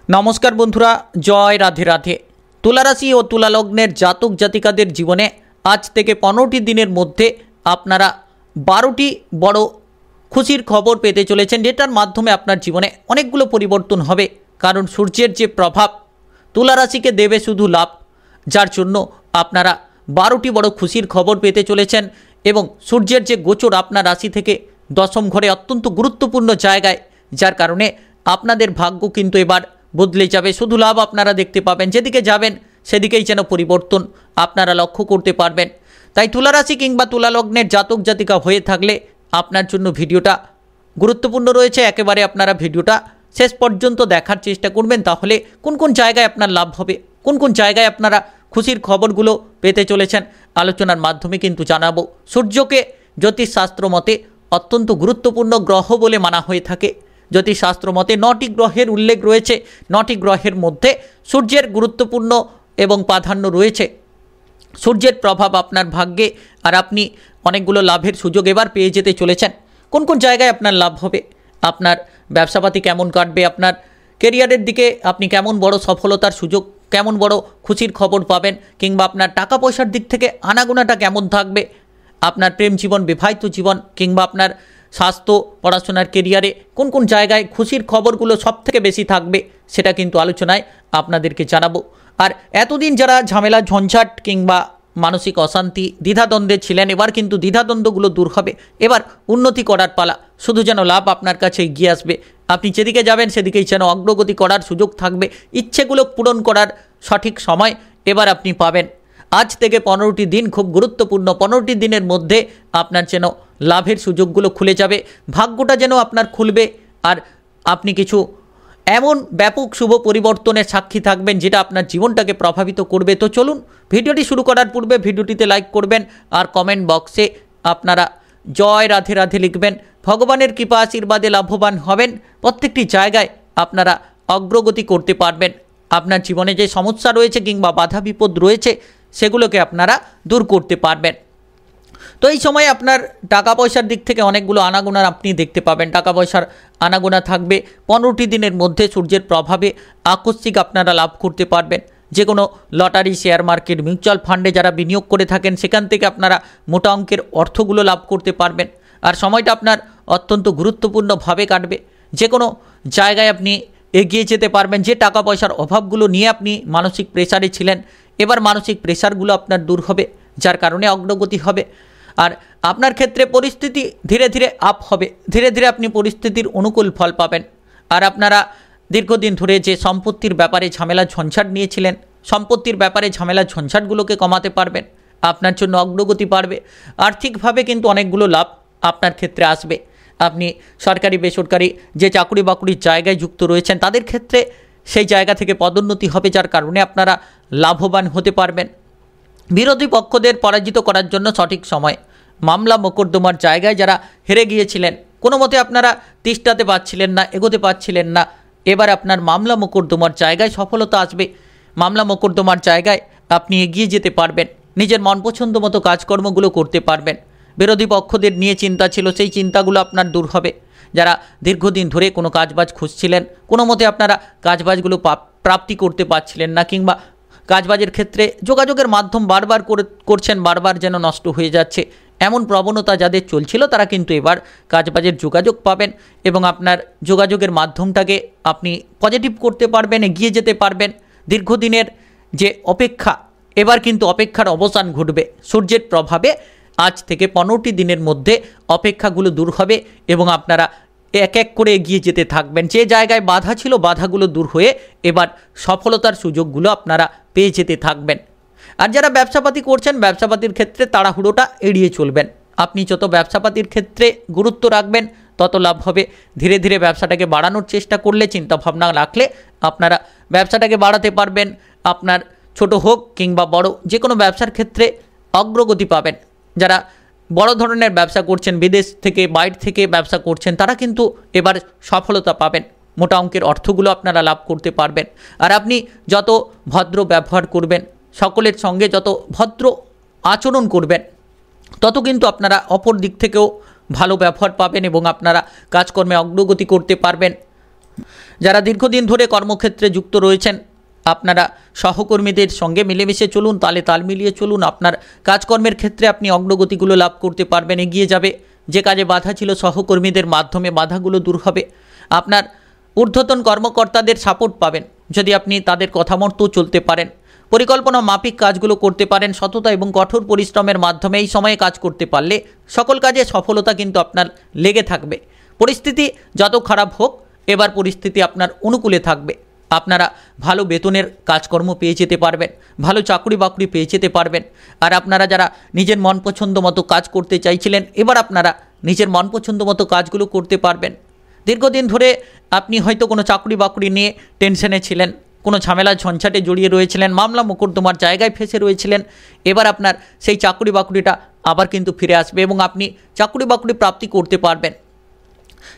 নমস্কার বন্ধুরা, জয় রাধে রাধে। তুলা রাশি ও তুলা লগ্নের জাতক জাতিকাদের জীবনে আজ থেকে 15টি দিনের মধ্যে আপনারা 12টি বড় খুশির খবর পেতে চলেছেন, যেটার মাধ্যমে আপনার জীবনে অনেকগুলো পরিবর্তন হবে। কারণ সূর্যের যে প্রভাব তুলা রাশিকে দেবে শুধু লাভ, যার জন্য আপনারা 12টি বড় খুশির খবর পেতে চলেছেন। এবং সূর্যের যে গোচর আপনার রাশি থেকে দশম ঘরে অত্যন্ত গুরুত্বপূর্ণ জায়গায়, যার কারণে আপনাদের ভাগ্য কিন্তু এবার বদলে যাবে। শুধু লাভ আপনারা দেখতে পাবেন, যেদিকে যাবেন সেদিকেই যেন পরিবর্তন আপনারা লক্ষ্য করতে পারবেন। তাই তুলা রাশি কিংবা তুলা লগ্নের জাতক জাতিকা হয়ে থাকলে আপনার জন্য ভিডিওটা গুরুত্বপূর্ণ রয়েছে। একেবারে আপনারা ভিডিওটা শেষ পর্যন্ত দেখার চেষ্টা করবেন, তাহলে কোন কোন জায়গায় আপনার লাভ হবে, কোন কোন জায়গায় আপনারা খুশির খবরগুলো পেতে চলেছেন আলোচনার মাধ্যমে কিন্তু জানাবো। সূর্যকে জ্যোতিষশাস্ত্র মতে অত্যন্ত গুরুত্বপূর্ণ গ্রহ বলে মানা হয়ে থাকে। জ্যোতিষশাস্ত্র মতে 9টি গ্রহের উল্লেখ রয়েছে। 9টি গ্রহের মধ্যে সূর্যের গুরুত্বপূর্ণ এবং প্রাধান্য রয়েছে। সূর্যের প্রভাব আপনার ভাগ্যে, আর আপনি অনেকগুলো লাভের সুযোগ এবার পেয়ে যেতে চলেছেন। কোন কোন জায়গায় আপনার লাভ হবে, আপনার ব্যবসাপাতি কেমন কাটবে, আপনার কেরিয়ারের দিকে আপনি কেমন বড় সফলতার সুযোগ, কেমন বড় খুশির খবর পাবেন, কিংবা আপনার টাকা পয়সার দিক থেকে আনাগোনাটা কেমন থাকবে, আপনার প্রেম জীবন, বিবাহিত জীবন, কিংবা আপনার স্বাস্থ্য, পড়াশোনার, কেরিয়ারে কোন কোন জায়গায় খুশির খবরগুলো সবথেকে বেশি থাকবে, সেটা কিন্তু আলোচনায় আপনাদেরকে জানাবো। আর এতদিন যারা ঝামেলা, ঝঞ্ঝাট কিংবা মানসিক অশান্তি, দ্বিধাদ্বন্দ্বে ছিলেন, এবার কিন্তু দ্বিধাদ্বন্দ্বগুলো দূর হবে। এবার উন্নতি করার পালা, শুধু যেন লাভ আপনার কাছে এগিয়ে আসবে। আপনি যেদিকে যাবেন সেদিকেই যেন অগ্রগতি করার সুযোগ থাকবে। ইচ্ছেগুলো পূরণ করার সঠিক সময় এবার আপনি পাবেন। আজ থেকে 15টি দিন খুব গুরুত্বপূর্ণ। 15টি দিনের মধ্যে আপনার যেন লাভের সুযোগগুলো খুলে যাবে, ভাগ্যটা যেন আপনার খুলবে, আর আপনি কিছু এমন ব্যাপক শুভ পরিবর্তনের সাক্ষী থাকবেন যেটা আপনার জীবনটাকে প্রভাবিত করবে। তো চলুন, ভিডিওটি শুরু করার পূর্বে ভিডিওটিতে লাইক করবেন, আর কমেন্ট বক্সে আপনারা জয় রাধে রাধে লিখবেন। ভগবানের কৃপা আশীর্বাদে লাভবান হবেন। প্রত্যেকটি জায়গায় আপনারা অগ্রগতি করতে পারবেন। আপনার জীবনে যে সমস্যা রয়েছে কিংবা বাধা বিপদ রয়েছে, সেগুলোকে আপনারা দূর করতে পারবেন। তো এই সময় আপনার টাকা পয়সার দিক থেকে অনেকগুলো আনাগোনা আপনি দেখতে পাবেন। টাকা পয়সার আনাগোনা থাকবে। 15টি দিনের মধ্যে সূর্যের প্রভাবে আকস্মিক আপনারা লাভ করতে পারবেন। যে কোনো লটারি, শেয়ার মার্কেট, মিউচুয়াল ফান্ডে যারা বিনিয়োগ করে থাকেন, সেখান থেকে আপনারা মোটা অঙ্কের অর্থগুলো লাভ করতে পারবেন। আর সময়টা আপনার অত্যন্ত গুরুত্বপূর্ণভাবে কাটবে। যে কোনো জায়গায় আপনি এগিয়ে যেতে পারবেন। যে টাকা পয়সার অভাবগুলো নিয়ে আপনি মানসিক প্রেসারে ছিলেন, এবার মানসিক প্রেসারগুলো আপনার দূর হবে, যার কারণে অগ্রগতি হবে। আর আপনার ক্ষেত্রে পরিস্থিতি ধীরে ধীরে আপ হবে। ধীরে ধীরে আপনি পরিস্থিতির অনুকূল ফল পাবেন। আর আপনারা দীর্ঘদিন ধরে যে সম্পত্তির ব্যাপারে ঝামেলা ঝঞ্ঝাট নিয়েছিলেন, সম্পত্তির ব্যাপারে ঝামেলা ঝঞ্ঝাটগুলোকে কমাতে পারবেন। আপনার জন্য অগ্রগতি বাড়বে। আর্থিকভাবে কিন্তু অনেকগুলো লাভ আপনার ক্ষেত্রে আসবে। আপনি সরকারি বেসরকারি যে চাকরি বাকরির জায়গায় যুক্ত রয়েছেন, তাদের ক্ষেত্রে সেই জায়গা থেকে পদোন্নতি হবে, যার কারণে আপনারা লাভবান হতে পারবেন। বিরোধী পক্ষদের পরাজিত করার জন্য সঠিক সময়। মামলা মোকদ্দমার জায়গায় যারা হেরে গিয়েছিলেন, কোনো মতে আপনারা তিষ্ঠাতে পারছিলেন না, এগোতে পারছিলেন না, এবার আপনার মামলা মোকদ্দমার জায়গায় সফলতা আসবে। মামলা মোকদ্দমার জায়গায় আপনি এগিয়ে যেতে পারবেন। নিজের মন পছন্দ মতো কাজকর্মগুলো করতে পারবেন। বিরোধী পক্ষদের নিয়ে চিন্তা ছিল, সেই চিন্তাগুলো আপনার দূর হবে। যারা দীর্ঘদিন ধরে কোনো কাজবাজ খুঁজছিলেন, কোনো মতে আপনারা কাজবাজগুলো প্রাপ্তি করতে পারছিলেন না, কিংবা কাজবাজের ক্ষেত্রে যোগাযোগের মাধ্যম বারবার করছেন, বারবার যেন নষ্ট হয়ে যাচ্ছে, এমন প্রবণতা যাদের চলছিল, তারা কিন্তু এবার কাজবাজের যোগাযোগ পাবেন। এবং আপনার যোগাযোগের মাধ্যমটাকে আপনি পজিটিভ করতে পারবেন, এগিয়ে যেতে পারবেন। দীর্ঘদিনের যে অপেক্ষা, এবার কিন্তু অপেক্ষার অবসান ঘটবে। সূর্যের প্রভাবে আজ থেকে 15টি দিনের মধ্যে অপেক্ষাগুলো দূর হবে এবং আপনারা এক এক করে এগিয়ে যেতে থাকবেন। যে জায়গায় বাধা ছিল, বাধাগুলো দূর হয়ে এবার সফলতার সুযোগগুলো আপনারা পেয়ে যেতে থাকবেন। আর যারা ব্যবসাপাতি করছেন, ব্যবসাপাতির ক্ষেত্রে তাড়াহুড়োটা এড়িয়ে চলবেন। আপনি যত ব্যবসাপাতির ক্ষেত্রে গুরুত্ব রাখবেন, তত লাভ হবে। ধীরে ধীরে ব্যবসাটাকে বাড়ানোর চেষ্টা করলে, চিন্তাভাবনা রাখলে আপনারা ব্যবসাটাকে বাড়াতে পারবেন। আপনার ছোট হোক কিংবা বড়, যে কোনো ব্যবসার ক্ষেত্রে অগ্রগতি পাবেন। যারা বড় ধরনের ব্যবসা করছেন, বিদেশ থেকে, বাইরে থেকে ব্যবসা করছেন, তারা কিন্তু এবার সফলতা পাবেন। মোটা অঙ্কের অর্থগুলো আপনারা লাভ করতে পারবেন। আর আপনি যত ভদ্র ব্যবহার করবেন, সকলের সঙ্গে যত ভদ্র আচরণ করবেন, তত কিন্তু আপনারা অপর দিক থেকেও ভালো ব্যবহার পাবেন এবং আপনারা কাজকর্মে অগ্রগতি করতে পারবেন। যারা দীর্ঘদিন ধরে কর্মক্ষেত্রে যুক্ত রয়েছেন, আপনারা সহকর্মীদের সঙ্গে মিলেমিশে চলুন, তালে তাল মিলিয়ে চলুন। আপনার কাজকর্মের ক্ষেত্রে আপনি অগ্রগতিগুলো লাভ করতে পারবেন, এগিয়ে যাবে। যে কাজে বাধা ছিল, সহকর্মীদের মাধ্যমে বাধাগুলো দূর হবে। আপনার ঊর্ধ্বতন কর্মকর্তাদের সাপোর্ট পাবেন যদি আপনি তাদের কথা মতো চলতে পারেন, পরিকল্পনা মাফিক কাজগুলো করতে পারেন। সততা এবং কঠোর পরিশ্রমের মাধ্যমে এই সময়ে কাজ করতে পারলে সকল কাজে সফলতা কিন্তু আপনার লেগে থাকবে। পরিস্থিতি যত খারাপ হোক, এবার পরিস্থিতি আপনার অনুকূলে থাকবে। আপনারা ভালো বেতনের কাজকর্ম পেয়ে যেতে পারবেন, ভালো চাকরি বাকরি পেয়ে যেতে পারবেন। আর আপনারা যারা নিজের মন পছন্দ মতো কাজ করতে চাইছিলেন, এবার আপনারা নিজের মন পছন্দ মতো কাজগুলো করতে পারবেন। দীর্ঘদিন ধরে আপনি হয়তো কোনো চাকরি বাকরি নিয়ে টেনশনে ছিলেন, কোনো ঝামেলা ঝঞ্ঝাটে জড়িয়ে রয়েছিলেন, মামলা মোকদ্দমার জায়গায় ফেসে রয়েছিলেন। এবার আপনার সেই চাকরি বাকরিটা আবার কিন্তু ফিরে আসবে এবং আপনি চাকরি বাকরি প্রাপ্তি করতে পারবেন।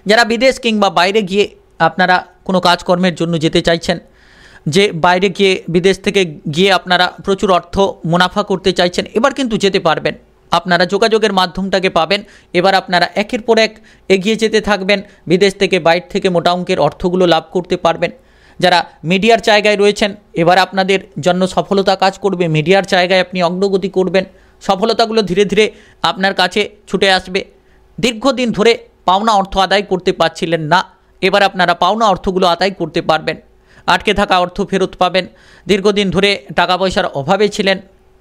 যারা বিদেশ কিংবা বাইরে গিয়ে আপনারা কোনো কাজকর্মের জন্য যেতে চাইছেন, যে বাইরে গিয়ে বিদেশ থেকে গিয়ে আপনারা প্রচুর অর্থ মুনাফা করতে চাইছেন, এবার কিন্তু যেতে পারবেন। আপনারা যোগাযোগের মাধ্যমটাকে পাবেন। এবার আপনারা একের পর এক এগিয়ে যেতে থাকবেন, বিদেশ থেকে বাইরে থেকে মোটা অঙ্কের অর্থগুলো লাভ করতে পারবেন। যারা মিডিয়ার জায়গায় রয়েছেন, এবার আপনাদের জন্য সফলতা কাজ করবে। মিডিয়ার জায়গায় আপনি অগ্রগতি করবেন, সফলতাগুলো ধীরে ধীরে আপনার কাছে ছুটে আসবে। দীর্ঘদিন ধরে পাওনা অর্থ আদায় করতে পারছিলেন না, এবার আপনারা পাওনা অর্থগুলো আদায় করতে পারবেন। আটকে থাকা অর্থ ফেরত পাবেন। দীর্ঘদিন ধরে টাকা পয়সার অভাবে ছিলেন,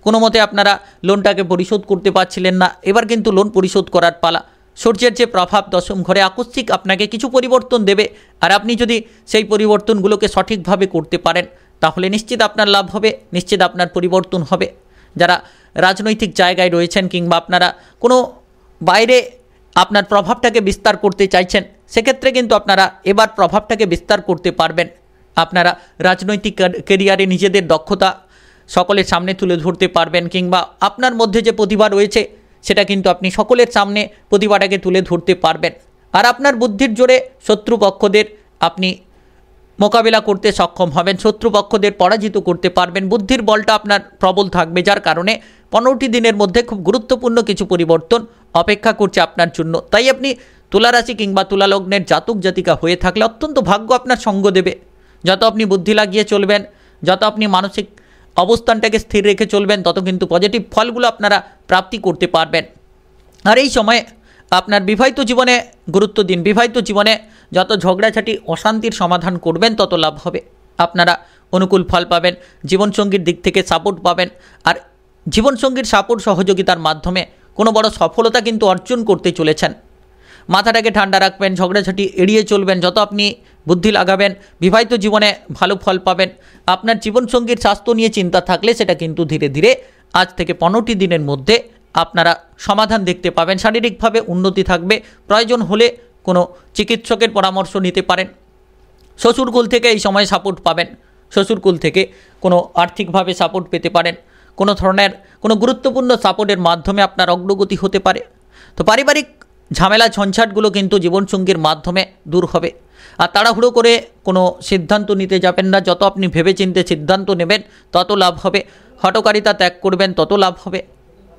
কোনো মতে আপনারা লোনটাকে পরিশোধ করতে পারছিলেন না, এবার কিন্তু লোন পরিশোধ করার পালা। সূর্যের যে প্রভাব দশম ঘরে আকস্মিক আপনাকে কিছু পরিবর্তন দেবে, আর আপনি যদি সেই পরিবর্তনগুলোকে সঠিকভাবে করতে পারেন তাহলে নিশ্চিত আপনার লাভ হবে, নিশ্চিত আপনার পরিবর্তন হবে। যারা রাজনৈতিক জায়গায় রয়েছেন কিংবা আপনারা কোনো বাইরে আপনার প্রভাবটাকে বিস্তার করতে চাইছেন, সেক্ষেত্রে কিন্তু আপনারা এবার প্রভাবটাকে বিস্তার করতে পারবেন। আপনারা রাজনৈতিক কেরিয়ারে নিজেদের দক্ষতা সকলের সামনে তুলে ধরতে পারবেন, কিংবা আপনার মধ্যে যে প্রতিভা রয়েছে সেটা কিন্তু আপনি সকলের সামনে প্রতিভাটাকে তুলে ধরতে পারবেন। আর আপনার বুদ্ধির জোরে শত্রুপক্ষদের আপনি মোকাবিলা করতে সক্ষম হবেন, শত্রুপক্ষদের পরাজিত করতে পারবেন। বুদ্ধির বলটা আপনার প্রবল থাকবে, যার কারণে 15টি দিনের মধ্যে খুব গুরুত্বপূর্ণ কিছু পরিবর্তন অপেক্ষা করছে আপনার জন্য। তাই আপনি তুলা রাশি কিংবা তুলা লগ্নের জাতক জাতিকা হয়ে থাকলে অত্যন্ত ভাগ্য আপনার সঙ্গ দেবে। যত আপনি বুদ্ধি লাগিয়ে চলবেন, যত আপনি মানসিক অবস্থানটাকে স্থির রেখে চলবেন, তত কিন্তু পজিটিভ ফলগুলো আপনারা প্রাপ্তি করতে পারবেন। আর এই সময়ে আপনার বিবাহিত জীবনে গুরুত্ব দিন। বিবাহিত জীবনে যত ঝগড়াঝাটি অশান্তির সমাধান করবেন তত লাভ হবে। আপনারা অনুকূল ফল পাবেন, জীবনসঙ্গীর দিক থেকে সাপোর্ট পাবেন। আর জীবনসঙ্গীর সাপোর্ট সহযোগিতার মাধ্যমে কোনো বড় সফলতা কিন্তু অর্জন করতে চলেছেন। মাথাটাকে ঠান্ডা রাখবেন, ঝগড়াঝাটি এড়িয়ে চলবেন। যত আপনি বুদ্ধি লাগাবেন, বিবাহিত জীবনে ভালো ফল পাবেন। আপনার জীবনসঙ্গীর স্বাস্থ্য নিয়ে চিন্তা থাকলে সেটা কিন্তু ধীরে ধীরে আজ থেকে 15টি দিনের মধ্যে আপনারা সমাধান দেখতে পাবেন। শারীরিকভাবে উন্নতি থাকবে, প্রয়োজন হলে কোনো চিকিৎসকের পরামর্শ নিতে পারেন। শ্বশুরকুল থেকে এই সময় সাপোর্ট পাবেন, শ্বশুরকুল থেকে কোনো আর্থিকভাবে সাপোর্ট পেতে পারেন। কোনো ধরনের কোনো গুরুত্বপূর্ণ সাপোর্টের মাধ্যমে আপনার অগ্রগতি হতে পারে। তো পারিবারিক ঝামেলা ঝঞ্ঝাটগুলো কিন্তু জীবনসঙ্গীর মাধ্যমে দূর হবে। আর তাড়াহুড়ো করে কোনো সিদ্ধান্ত নিতে যাবেন না। যত আপনি ভেবেচিন্তে সিদ্ধান্ত নেবেন তত লাভ হবে। হঠকারিতা ত্যাগ করবেন তত লাভ হবে।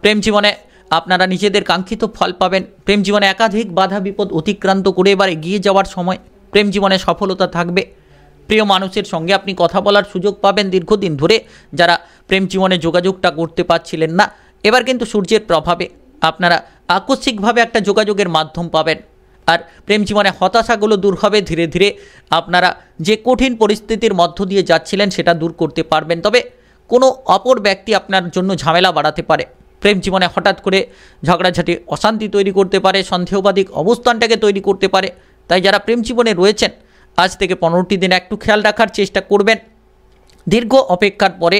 প্রেম জীবনে আপনারা নিজেদের কাঙ্ক্ষিত ফল পাবেন। প্রেম জীবনে একাধিক বাধা বিপদ অতিক্রান্ত করে এবার এগিয়ে যাওয়ার সময়। প্রেম জীবনে সফলতা থাকবে। প্রিয় মানুষের সঙ্গে আপনি কথা বলার সুযোগ পাবেন। দীর্ঘদিন ধরে যারা প্রেম জীবনে যোগাযোগটা করতে পারছিলেন না, এবার কিন্তু সূর্যের প্রভাবে আপনারা আকস্মিকভাবে একটা যোগাযোগের মাধ্যম পাবেন। আর প্রেম জীবনে হতাশাগুলো দূর হবে। ধীরে ধীরে আপনারা যে কঠিন পরিস্থিতির মধ্য দিয়ে যাচ্ছিলেন সেটা দূর করতে পারবেন। তবে কোনো অপর ব্যক্তি আপনার জন্য ঝামেলা বাড়াতে পারে। প্রেম জীবনে হঠাৎ করে ঝগড়াঝাটি অশান্তি তৈরি করতে পারে, সন্দেহবাদী অবস্থানটাকে তৈরি করতে পারে। তাই যারা প্রেম জীবনে রয়েছেন আজ থেকে 15টি দিন একটু খেয়াল রাখার চেষ্টা করবেন। দীর্ঘ অপেক্ষার পরে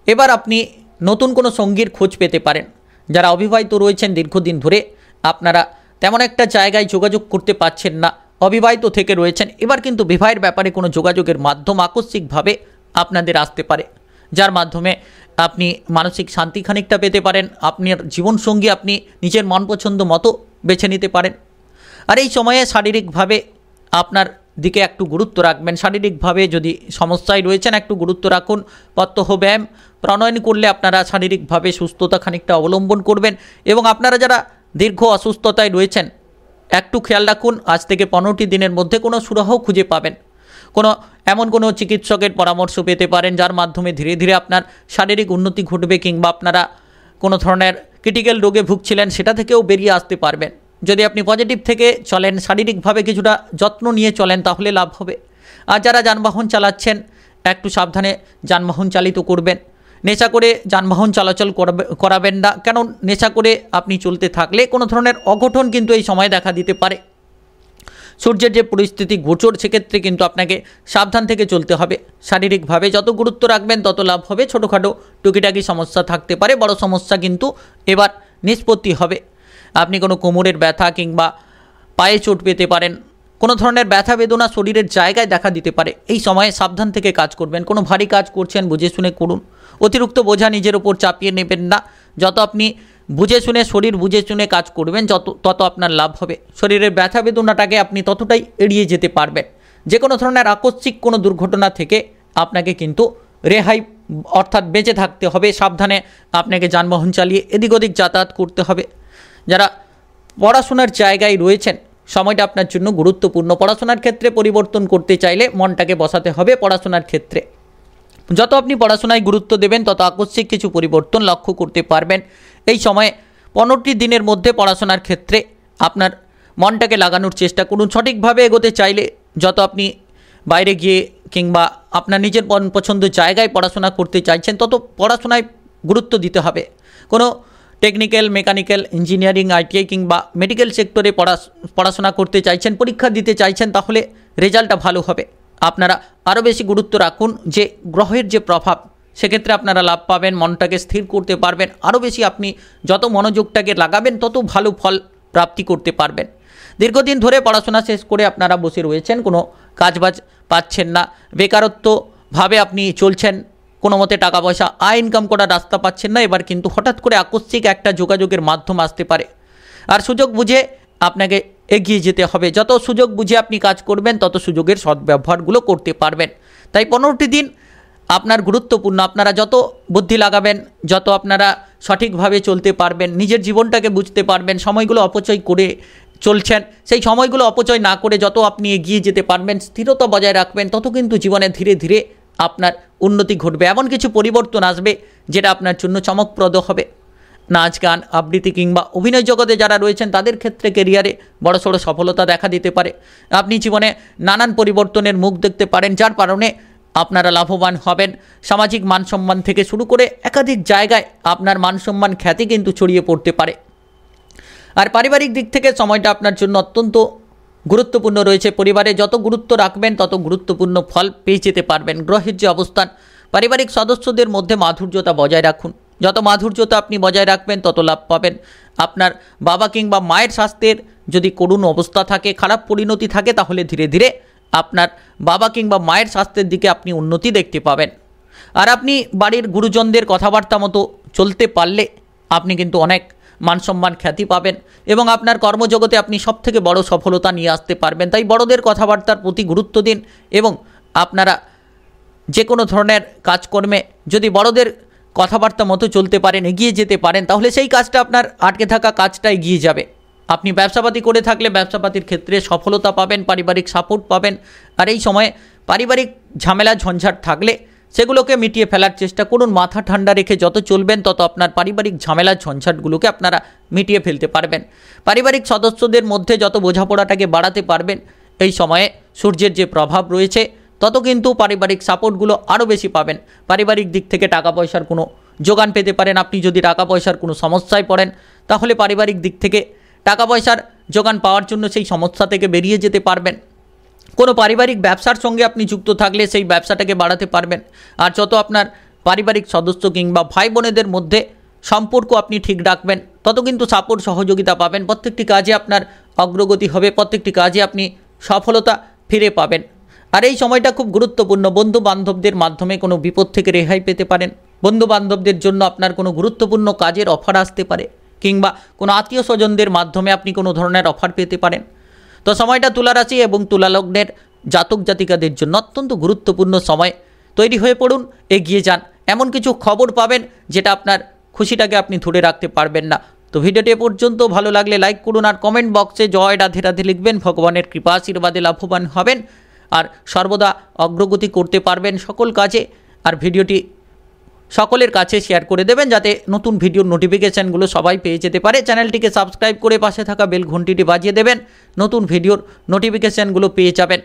এবার আপনি নতুন কোনো সঙ্গীর খোঁজ পেতে পারেন। যারা অবিবাহিত রয়েছেন দীর্ঘদিন ধরে আপনারা তেমন একটা জায়গায় যোগাযোগ করতে পারছেন না, অবিবাহিত থেকে রয়েছেন, এবার কিন্তু বিবাহের ব্যাপারে কোনো যোগাযোগের মাধ্যম আকস্মিকভাবে আপনাদের আসতে পারে, যার মাধ্যমে আপনি মানসিক শান্তি খানিকটা পেতে পারেন। আপনার জীবনসঙ্গী আপনি নিজের মনপছন্দ মতো বেছে নিতে পারেন। আর এই সময়ে শারীরিকভাবে আপনার দিকে একটু গুরুত্ব রাখবেন। শারীরিকভাবে যদি সমস্যায় রয়েছেন একটু গুরুত্ব রাখুন। প্রত্যহ ব্যায়াম প্রণয়ন করলে আপনারা শারীরিকভাবে সুস্থতা খানিকটা অবলম্বন করবেন। এবং আপনারা যারা দীর্ঘ অসুস্থতায় রয়েছেন একটু খেয়াল রাখুন, আজ থেকে 15টি দিনের মধ্যে কোনো সুরাহ খুঁজে পাবেন। কোনো এমন কোনো চিকিৎসকের পরামর্শ পেতে পারেন যার মাধ্যমে ধীরে ধীরে আপনার শারীরিক উন্নতি ঘটবে, কিংবা আপনারা কোনো ধরনের ক্রিটিক্যাল রোগে ভুগছিলেন সেটা থেকেও বেরিয়ে আসতে পারবেন। যদি আপনি পজিটিভ থেকে চলেন, শারীরিকভাবে কিছুটা যত্ন নিয়ে চলেন, তাহলে লাভ হবে। আর যারা যানবাহন চালাচ্ছেন একটু সাবধানে যানবাহন চালিত করবেন। নেশা করে যানবাহন চলাচল করাবেন না, কেন নেশা করে আপনি চলতে থাকলে কোনো ধরনের অঘটন কিন্তু এই সময় দেখা দিতে পারে। সূর্যের যে পরিস্থিতি গোচর, সেক্ষেত্রে কিন্তু আপনাকে সাবধান থেকে চলতে হবে। শারীরিকভাবে যত গুরুত্ব রাখবেন তত লাভ হবে। ছোটোখাটো টুকিটাকি সমস্যা থাকতে পারে, বড় সমস্যা কিন্তু এবার নিষ্পত্তি হবে। আপনি কোনো কোমরের ব্যথা কিংবা পায়ে চোট পেতে পারেন, কোনো ধরনের ব্যথা বেদনা শরীরের জায়গায় দেখা দিতে পারে। এই সময়ে সাবধান থেকে কাজ করবেন। কোনো ভারী কাজ করছেন বুঝে শুনে করুন। অতিরিক্ত বোঝা নিজের ওপর চাপিয়ে নেবেন না। যত আপনি বুঝে শুনে, শরীর বুঝে শুনে কাজ করবেন, তত আপনার লাভ হবে। শরীরের ব্যথা বেদনাটাকে আপনি ততটাই এড়িয়ে যেতে পারবেন। যে কোনো ধরনের আকস্মিক কোনো দুর্ঘটনা থেকে আপনাকে কিন্তু রেহাই অর্থাৎ বেঁচে থাকতে হবে। সাবধানে আপনাকে যানবাহন চালিয়ে এদিক ওদিক যাতায়াত করতে হবে। যারা পড়াশোনার জায়গায় রয়েছেন, সময়টা আপনার জন্য গুরুত্বপূর্ণ। পড়াশোনার ক্ষেত্রে পরিবর্তন করতে চাইলে মনটাকে বসাতে হবে পড়াশোনার ক্ষেত্রে। যত আপনি পড়াশোনায় গুরুত্ব দেবেন, তত আকস্মিক কিছু পরিবর্তন লক্ষ্য করতে পারবেন। এই সময়ে 15টি দিনের মধ্যে পড়াশোনার ক্ষেত্রে আপনার মনটাকে লাগানোর চেষ্টা করুন। সঠিকভাবে এগোতে চাইলে যত আপনি বাইরে গিয়ে কিংবা আপনার নিজের পছন্দ জায়গায় পড়াশোনা করতে চাইছেন, তত পড়াশোনায় গুরুত্ব দিতে হবে। কোনো টেকনিক্যাল, মেকানিক্যাল, ইঞ্জিনিয়ারিং, আইটিআই কিংবা মেডিকেল সেক্টরে পড়াশোনা করতে চাইছেন, পরীক্ষা দিতে চাইছেন, তাহলে রেজাল্টটা ভালো হবে। আপনারা আরও বেশি গুরুত্ব রাখুন যে গ্রহের যে প্রভাব, সেক্ষেত্রে আপনারা লাভ পাবেন। মনটাকে স্থির করতে পারবেন। আরও বেশি আপনি যত মনোযোগটাকে লাগাবেন, তত ভালো ফল প্রাপ্তি করতে পারবেন। দীর্ঘদিন ধরে পড়াশোনা শেষ করে আপনারা বসে রয়েছেন, কোনো কাজবাজ পাচ্ছেন না, বেকারত্বভাবে আপনি চলছেন, কোনো মতে টাকা পয়সা আয় ইনকাম করার রাস্তা পাচ্ছেন না। এবার কিন্তু হঠাৎ করে আকস্মিক একটা যোগাযোগের মাধ্যম আসতে পারে, আর সুযোগ বুঝে আপনাকে এগিয়ে যেতে হবে। যত সুযোগ বুঝে আপনি কাজ করবেন, তত সুযোগের সদ্ব্যবহারগুলো করতে পারবেন। তাই 15টি দিন আপনার গুরুত্বপূর্ণ। আপনারা যত বুদ্ধি লাগাবেন, যত আপনারা সঠিকভাবে চলতে পারবেন, নিজের জীবনটাকে বুঝতে পারবেন, সময়গুলো অপচয় করে চলছেন, সেই সময়গুলো অপচয় না করে যত আপনি এগিয়ে যেতে পারবেন, স্থিরতা বজায় রাখবেন, তত কিন্তু জীবনে ধীরে ধীরে আপনার উন্নতি ঘটবে। এমন কিছু পরিবর্তন আসবে যেটা আপনার জন্য চমকপ্রদ হবে। নাচ, গান, আবৃত্তি কিংবা অভিনয় জগতে যারা রয়েছেন, তাদের ক্ষেত্রে কেরিয়ারে বড়সড় সফলতা দেখা দিতে পারে। আপনি জীবনে নানান পরিবর্তনের মুখ দেখতে পারেন, যার কারণে আপনারা লাভবান হবেন। সামাজিক মানসম্মান থেকে শুরু করে একাধিক জায়গায় আপনার মানসম্মান, খ্যাতি কিন্তু ছড়িয়ে পড়তে পারে। আর পারিবারিক দিক থেকে সময়টা আপনার জন্য অত্যন্ত গুরুত্বপূর্ণ রয়েছে। পরিবারে যত গুরুত্ব রাখবেন, তত গুরুত্বপূর্ণ ফল পেয়ে যেতে পারবেন। গ্রহের যে অবস্থান, পারিবারিক সদস্যদের মধ্যে মাধুর্যতা বজায় রাখুন। যত মাধুর্যতা আপনি বজায় রাখবেন, তত লাভ পাবেন। আপনার বাবা কিংবা মায়ের স্বাস্থ্যের যদি করুণ অবস্থা থাকে, খারাপ পরিণতি থাকে, তাহলে ধীরে ধীরে আপনার বাবা কিংবা মায়ের স্বাস্থ্যের দিকে আপনি উন্নতি দেখতে পাবেন। আর আপনি বাড়ির গুরুজনদের কথাবার্তা মতো চলতে পারলে আপনি কিন্তু অনেক মানসম্মান, খ্যাতি পাবেন এবং আপনার কর্মজগতে আপনি সবথেকে বড় সফলতা নিয়ে আসতে পারবেন। তাই বড়দের কথাবার্তার প্রতি গুরুত্ব দিন এবং আপনারা যে কোনো ধরনের কাজকর্মে যদি বড়দের কথাবার্তা মতো চলতে পারেন, এগিয়ে যেতে পারেন, তাহলে সেই কাজটা আপনার আটকে থাকা কাজটা এগিয়ে যাবে। আপনি ব্যবসাপাতি করে থাকলে ব্যবসাপাতির ক্ষেত্রে সফলতা পাবেন, পারিবারিক সাপোর্ট পাবেন। আর এই সময়ে পারিবারিক ঝামেলা ঝঞ্ঝাট থাকলে সেগুলোকে মিটিয়ে ফেলার চেষ্টা করুন। মাথা ঠান্ডা রেখে যত চলবেন, তত আপনার পারিবারিক ঝামেলা ঝঞ্ঝাটগুলোকে আপনারা মিটিয়ে ফেলতে পারবেন। পারিবারিক সদস্যদের মধ্যে যত বোঝাপড়াটাকে বাড়াতে পারবেন, এই সময়ে সূর্যের যে প্রভাব রয়েছে, তত কিন্তু পারিবারিক সাপোর্টগুলো আরও বেশি পাবেন। পারিবারিক দিক থেকে টাকা পয়সার কোনো যোগান পেতে পারেন। আপনি যদি টাকা পয়সার কোনো সমস্যায় পড়েন, তাহলে পারিবারিক দিক থেকে টাকা পয়সার যোগান পাওয়ার জন্য সেই সমস্যা থেকে বেরিয়ে যেতে পারবেন। কোনো পারিবারিক ব্যবসার সঙ্গে আপনি যুক্ত থাকলে সেই ব্যবসাটাকে বাড়াতে পারবেন। আর যত আপনার পারিবারিক সদস্য কিংবা ভাই বোনেদের মধ্যে সম্পর্ক আপনি ঠিক রাখবেন, তত কিন্তু সাপোর্ট, সহযোগিতা পাবেন। প্রত্যেকটি কাজে আপনার অগ্রগতি হবে, প্রত্যেকটি কাজে আপনি সফলতা ফিরে পাবেন। আর এই সময়টা খুব গুরুত্বপূর্ণ। বন্ধু বান্ধবদের মাধ্যমে কোনো বিপদ থেকে রেহাই পেতে পারেন। বন্ধু বান্ধবদের জন্য আপনার কোনো গুরুত্বপূর্ণ কাজের অফার আসতে পারে, কিংবা কোনো আত্মীয় স্বজনদের মাধ্যমে আপনি কোনো ধরনের অফার পেতে পারেন। তো সময়টা তুলা রাশি এবং তুলা লগ্নের জাতক জাতিকাদের জন্য অত্যন্ত গুরুত্বপূর্ণ সময়। তৈরি হয়ে পড়ুন, এগিয়ে যান। এমন কিছু খবর পাবেন যেটা আপনার খুশিটাকে আপনি ধরে রাখতে পারবেন না। তো ভিডিওটি এ পর্যন্ত। ভালো লাগলে লাইক করুন আর কমেন্ট বক্সে জয় রাধে রাধে লিখবেন। ভগবানের কৃপা আশীর্বাদে লাভবান হবেন। আর সর্বদা অগ্রগতি করতে পারবেন সকল কাজে। আর ভিডিওটি সকলের কাছে শেয়ার করে দেবেন যাতে নতুন ভিডিওর নোটিফিকেশানগুলো সবাই পেয়ে যেতে পারে। চ্যানেলটিকে সাবস্ক্রাইব করে পাশে থাকা বেল ঘন্টিটি বাজিয়ে দেবেন, নতুন ভিডিওর নোটিফিকেশানগুলো পেয়ে যাবেন।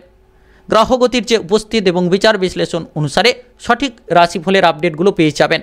গ্রহগতির যে উপস্থিত এবং বিচার বিশ্লেষণ অনুসারে সঠিক রাশিফলের আপডেটগুলো পেয়ে যাবেন।